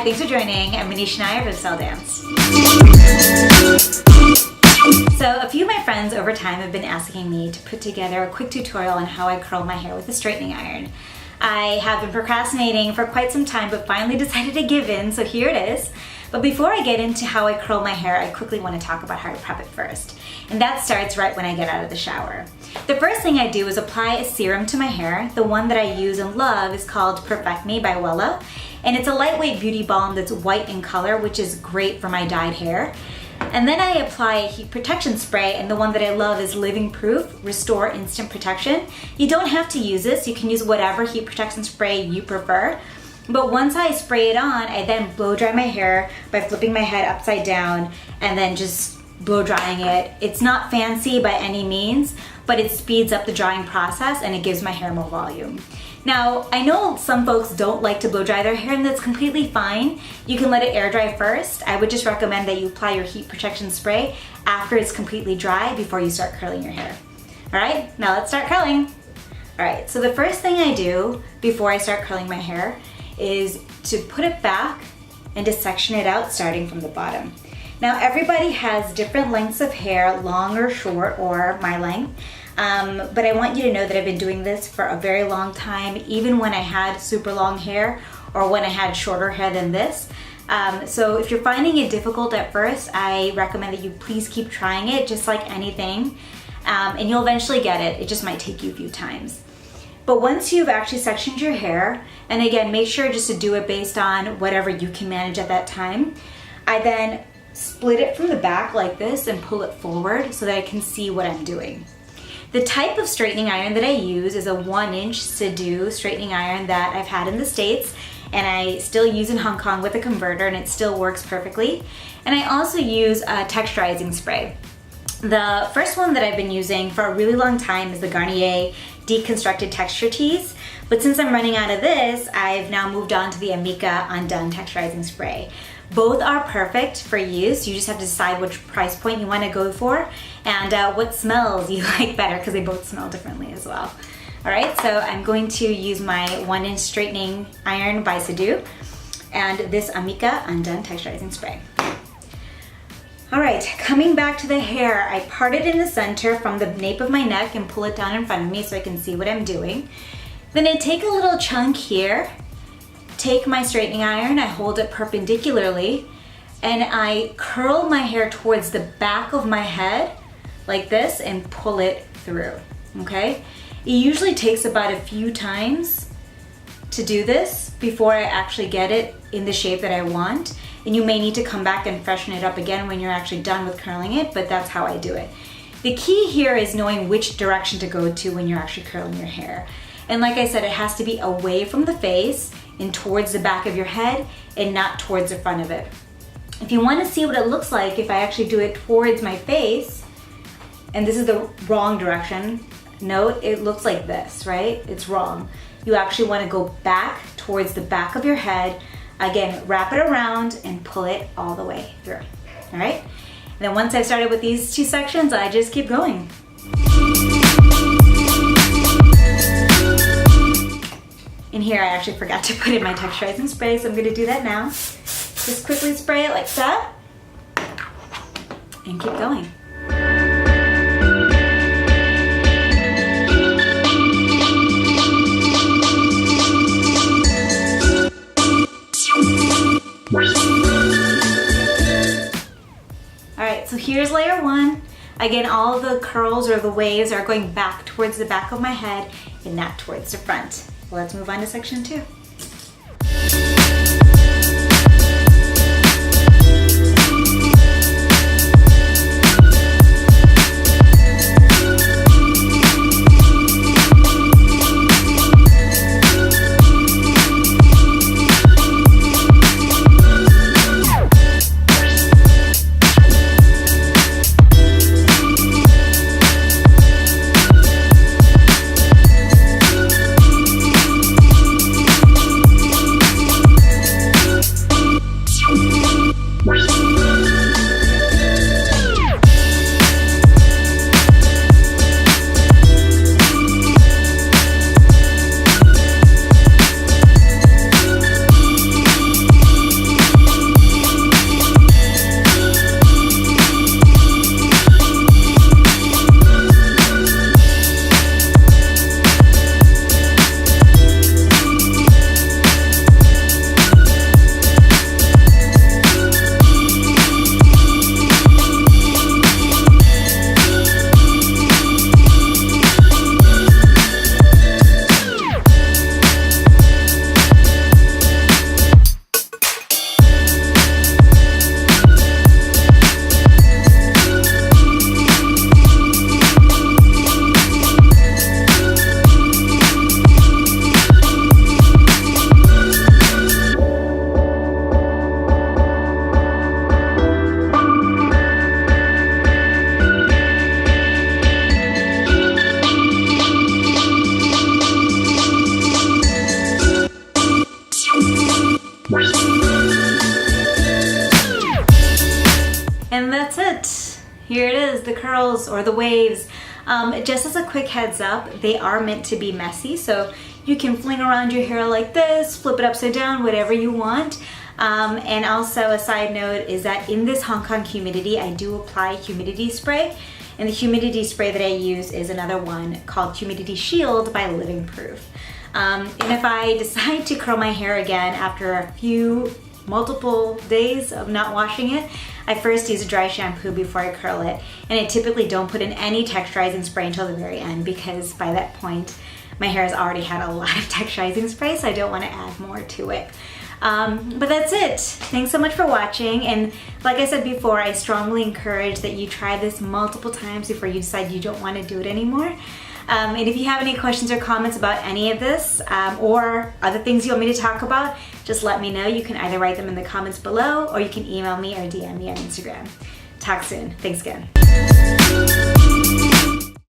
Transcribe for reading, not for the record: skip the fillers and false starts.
thanks for joining. I'm Manisha Nair of Ifstyledanced. So a few of my friends over time have been asking me to put together a quick tutorial on how I curl my hair with a straightening iron. I have been procrastinating for quite some time, but finally decided to give in, so here it is. But before I get into how I curl my hair, I quickly want to talk about how to prep it first. And that starts right when I get out of the shower. The first thing I do is apply a serum to my hair. The one that I use and love is called Perfect Me by Wella. And it's a lightweight beauty balm that's white in color, which is great for my dyed hair. And then I apply a heat protection spray, and the one that I love is Living Proof Restore Instant Protection. You don't have to use this. You can use whatever heat protection spray you prefer. But once I spray it on, I then blow dry my hair by flipping my head upside down and then just blow drying it. It's not fancy by any means, but it speeds up the drying process and it gives my hair more volume. Now, I know some folks don't like to blow dry their hair, and that's completely fine. You can let it air dry first. I would just recommend that you apply your heat protection spray after it's completely dry before you start curling your hair. All right, now let's start curling. All right, so the first thing I do before I start curling my hair is to put it back and to section it out starting from the bottom. Now everybody has different lengths of hair, long or short, or my length, but I want you to know that I've been doing this for a very long time, even when I had super long hair or when I had shorter hair than this. So if you're finding it difficult at first, I recommend that you please keep trying it, just like anything, and you'll eventually get it. It just might take you a few times. But once you've actually sectioned your hair, and again, make sure just to do it based on whatever you can manage at that time, I then split it from the back like this and pull it forward so that I can see what I'm doing. The type of straightening iron that I use is a 1-inch Sidhu straightening iron that I've had in the States, and I still use in Hong Kong with a converter, and it still works perfectly. And I also use a texturizing spray. The first one that I've been using for a really long time is the Garnier Deconstructed Texture Tease, but since I'm running out of this, I've now moved on to the Amika Undone Texturizing Spray. Both are perfect for use. You just have to decide which price point you want to go for and what smells you like better, because they both smell differently as well. All right, so I'm going to use my 1-inch straightening iron by Sidhu and this Amika Undone Texturizing Spray. All right, coming back to the hair, I part it in the center from the nape of my neck and pull it down in front of me so I can see what I'm doing. Then I take a little chunk here, take my straightening iron, I hold it perpendicularly, and I curl my hair towards the back of my head like this and pull it through, okay? It usually takes about a few times to do this before I actually get it in the shape that I want. And you may need to come back and freshen it up again when you're actually done with curling it, but that's how I do it. The key here is knowing which direction to go to when you're actually curling your hair. And like I said, it has to be away from the face and towards the back of your head and not towards the front of it. If you want to see what it looks like if I actually do it towards my face, and this is the wrong direction, note it looks like this, right? It's wrong. You actually want to go back towards the back of your head. Again, wrap it around and pull it all the way through, all right? And then once I've started with these two sections, I just keep going. In here, I actually forgot to put in my texturizing spray, so I'm gonna do that now. Just quickly spray it like that and keep going. Alright, so here's layer 1. Again, all the curls or the waves are going back towards the back of my head and not towards the front. Let's move on to section 2. here it is, the curls or the waves. Just as a quick heads up, they are meant to be messy, so you can fling around your hair like this, flip it upside down, whatever you want. And also a side note is that in this Hong Kong humidity, I do apply humidity spray. And the humidity spray that I use is another one called Humidity Shield by Living Proof. And if I decide to curl my hair again after a multiple days of not washing it, I first use a dry shampoo before I curl it. And I typically don't put in any texturizing spray until the very end, because by that point, my hair has already had a lot of texturizing spray, so I don't want to add more to it. But that's it. Thanks so much for watching, and like I said before, I strongly encourage that you try this multiple times before you decide you don't want to do it anymore. And if you have any questions or comments about any of this, or other things you want me to talk about, just let me know. You can either write them in the comments below, or you can email me or DM me on Instagram. Talk soon. Thanks again.